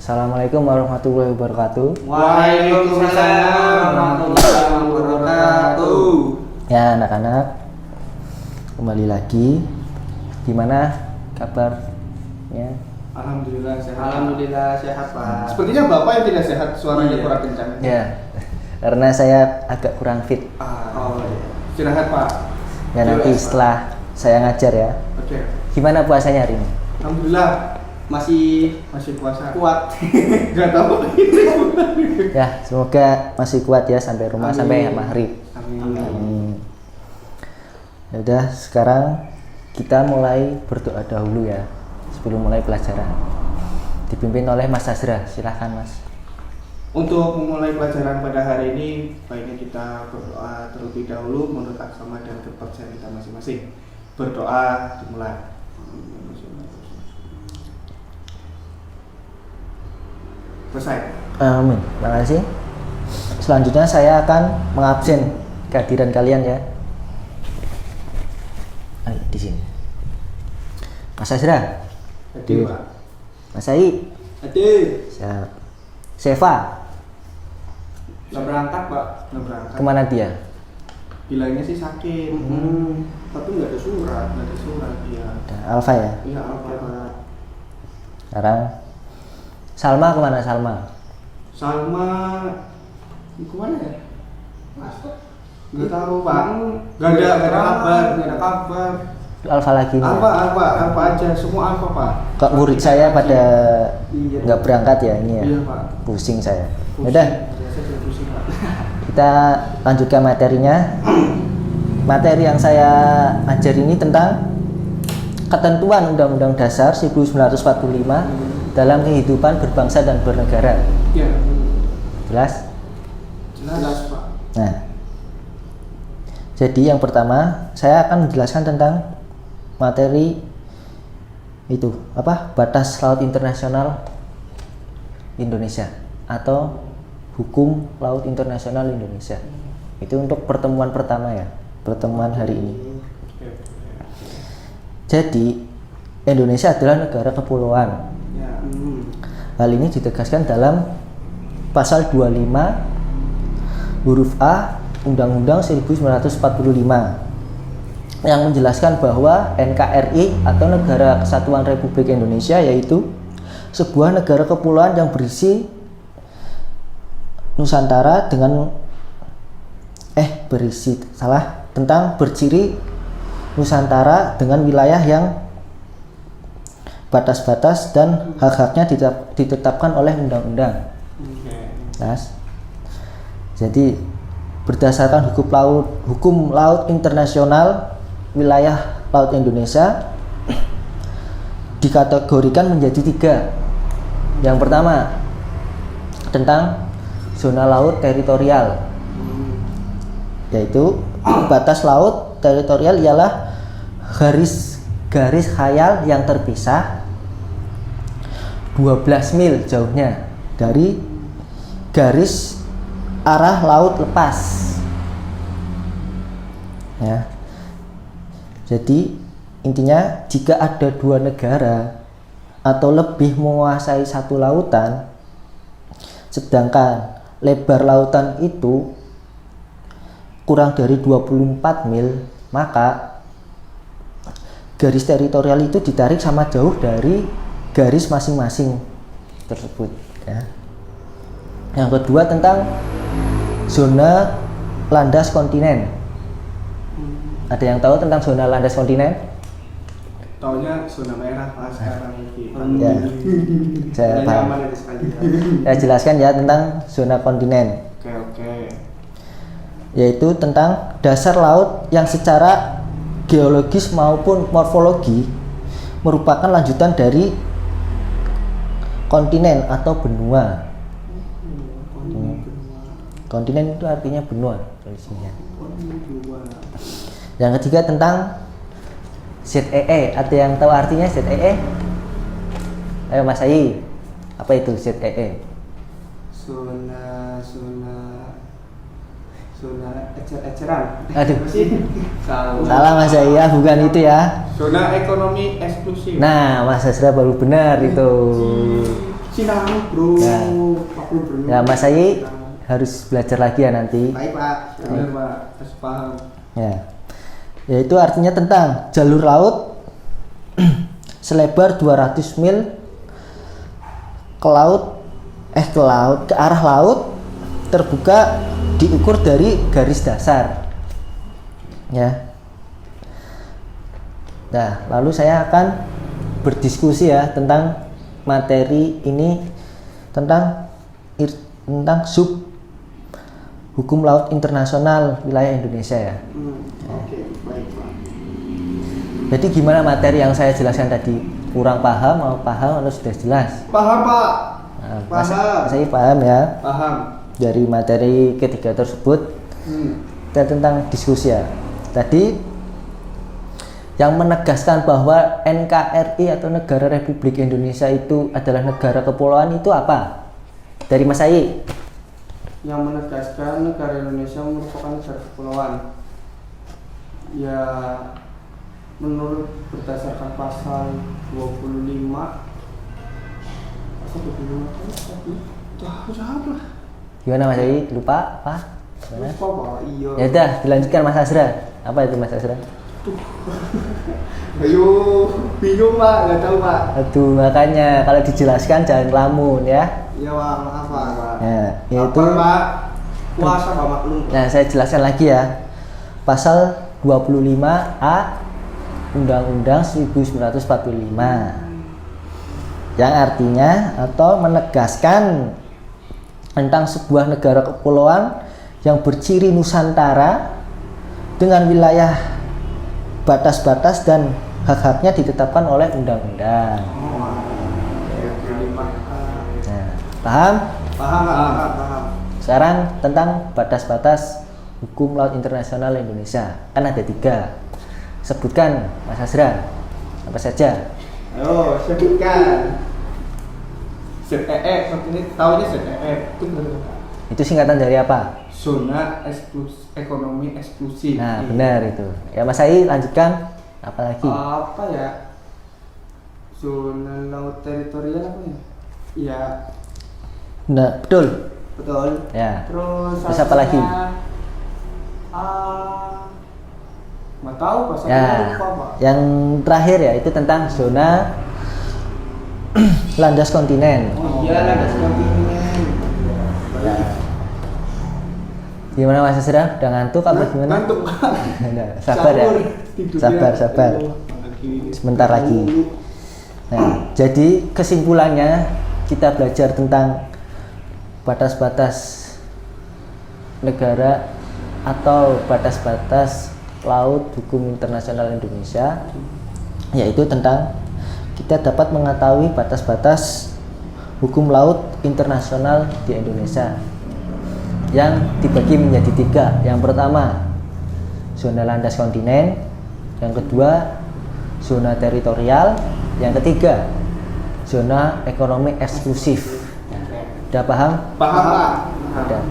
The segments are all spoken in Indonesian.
Assalamualaikum warahmatullahi wabarakatuh. Waalaikumsalam warahmatullahi wabarakatuh. Ya anak-anak, kembali lagi. Gimana kabarnya? Alhamdulillah sehat. Alhamdulillah sehat Pak. Sepertinya Bapak yang tidak sehat, suaranya Iya. kurang kencang. Ya, karena saya agak kurang fit. Oh, iya. Istirahat Pak. Ya nanti Boleh, Pak. setelah saya ngajar ya. Oke. Gimana puasanya hari ini? Alhamdulillah Masih masih puasa. kuat. Gak tahu. Ya, semoga masih kuat ya sampai rumah, Amin. sampai maghrib. Amin. Ya udah, sekarang kita mulai berdoa dahulu ya sebelum mulai pelajaran. Dipimpin oleh Mas Azra, silahkan Mas. Untuk memulai pelajaran pada hari ini, baiknya kita berdoa terlebih dahulu menurut agama dan kepercayaan kita masing-masing. Berdoa dimulai. Selesai. Amin. Terima kasih. Selanjutnya saya akan mengabsen kehadiran kalian ya. Ayo di sini. Mas Azra, Jadi Pak. Mas Ai, Aduh, siap. Seva, nggak berangkat Pak. Nggak berangkat. kemana dia? Bilangnya sih sakit. Tapi nggak ada surat, iya. Ada Alfa ya. Iya apa Pak? Sekarang Salma kemana Salma? Salma kemana ya? Nggak tahu Pak. Nggak ada kabar. Alfa lagi nih. Ya? Alfa aja, semua Alfa Pak. Kok murid saya pada Iya. nggak berangkat ya ini ya? Iya Pak. Pusing saya. Pusing. Udah, Saya juga pusing Pak. kita lanjutkan materinya. Materi yang saya ajar ini tentang ketentuan Undang-Undang Dasar 1945 dalam kehidupan berbangsa dan bernegara. Iya. Jelas? Jelas Pak. Nah, jadi yang pertama saya akan menjelaskan tentang materi itu apa, batas laut internasional Indonesia atau hukum laut internasional Indonesia. Itu untuk pertemuan pertama ya, pertemuan hari ini. Jadi Indonesia adalah negara kepulauan. Ya. Hal ini ditegaskan dalam pasal 25 huruf A Undang-Undang 1945 yang menjelaskan bahwa NKRI atau Negara Kesatuan Republik Indonesia yaitu sebuah negara kepulauan yang berisi Nusantara dengan tentang berciri Nusantara dengan wilayah yang batas-batas dan hak-haknya ditetapkan oleh undang-undang. Nah, jadi berdasarkan hukum laut internasional, wilayah laut Indonesia dikategorikan menjadi 3. Yang pertama tentang zona laut teritorial, yaitu batas laut teritorial ialah garis khayal yang terpisah 12 mil jauhnya dari garis arah laut lepas ya. Jadi intinya jika ada 2 negara atau lebih menguasai satu lautan sedangkan lebar lautan itu kurang dari 24 mil, maka garis teritorial itu ditarik sama jauh dari garis masing-masing tersebut ya. Yang kedua tentang zona landas kontinen. Ada yang tahu tentang zona landas kontinen? Taunya zona merah Pak sekarang ini. Ya, saya paham. Aman itu sekali. Saya jelaskan ya tentang zona kontinen, Oke. yaitu tentang dasar laut yang secara geologis maupun morfologi merupakan lanjutan dari kontinen atau benua. Kontinen itu artinya benua tulisnya. Yang ketiga tentang ZEE. Ada yang tahu artinya ZEE? Ayo Mas Ai, apa itu ZEE? Zona ecer-eceran. Aduh, Salah. salah Mas Ai ya, bukan itu ya. Zona ekonomi eksklusif. Nah, Mas Azra baru benar itu. Sinau bro. Ya. Aku belum. Ya Mas Ayi harus belajar lagi ya nanti. Baik Pak. Benar Pak, harus paham. Ya. Yaitu artinya tentang jalur laut selebar 200 mil ke arah laut terbuka diukur dari garis dasar. Ya. Nah, lalu saya akan berdiskusi ya tentang materi ini tentang sub hukum laut internasional wilayah Indonesia ya. Oke, baik Pak. Jadi gimana materi yang saya jelaskan tadi? Kurang paham atau paham atau sudah jelas? Paham Pak. Nah, Paham. saya paham ya Paham. dari materi ketiga tersebut. Dan tentang diskusi ya. Tadi yang menegaskan bahwa NKRI atau Negara Republik Indonesia itu adalah negara kepulauan itu apa? Dari Mas Ayi. Yang menegaskan negara Indonesia merupakan negara kepulauan. Ya, menurut berdasarkan pasal 25 tadi. Siapa? Gimana Mas Ayi? Lupa apa? Gimana? Lupa Pak, iya. Ya udah, dilanjutkan Mas Azra. Apa itu Mas Azra? Ayo, bingung Pak, nggak tahu Pak. Aduh, makanya kalau dijelaskan jangan ngelamun ya. Iya Pak, maaf Pak. Ya, yaitu Apa Pak? Puasa Pak maklum. Nah, saya jelaskan lagi ya. Pasal 25A Undang-Undang 1945 yang artinya atau menegaskan tentang sebuah negara kepulauan yang berciri Nusantara dengan wilayah batas-batas dan hak-haknya ditetapkan oleh undang-undang. Nah, paham? Paham Pak, paham. Sekarang tentang batas-batas hukum laut internasional Indonesia. Kan ada 3. Sebutkan Mas Azra. Apa saja? Ayo, sebutkan. ZEE, ini tahunya ZEE. Itu benar. Itu singkatan dari apa? Zona ekonomi eksklusif. Nah, benar itu. Ya Mas Ai lanjutkan. Apalagi? Apa ya? Zona laut teritorial apa ya? Iya, Nah, betul. betul. Ya. Terus apa lagi? Nggak tahu pasalnya Ya. lupa Pak. Yang terakhir ya itu tentang zona landas kontinen. Oh iya, landas kontinen. Ya. Gimana Mas Azra? Udah ngantuk apa gimana? Ngantuk Pak. Nah, sabar ya. Sahur, tidurnya. Sabar. Aduh, lagi. Sebentar lagi. Nah, jadi kesimpulannya kita belajar tentang batas-batas negara atau batas-batas laut hukum internasional Indonesia, yaitu tentang kita dapat mengetahui batas-batas hukum laut internasional di Indonesia yang dibagi menjadi 3. Yang pertama, zona landas kontinen. Yang kedua, zona teritorial. Yang ketiga, zona ekonomi eksklusif. Udah paham? Paham Pak. Udah.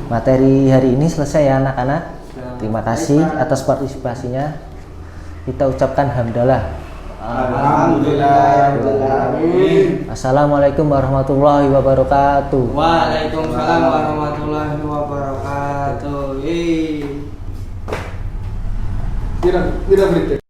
Materi hari ini selesai ya anak-anak. Terima kasih atas partisipasinya. Kita ucapkan hamdalah. Alhamdulillah. Amin. Assalamualaikum warahmatullahi wabarakatuh. Waalaikumsalam warahmatullahi wabarakatuh. Tidak berita.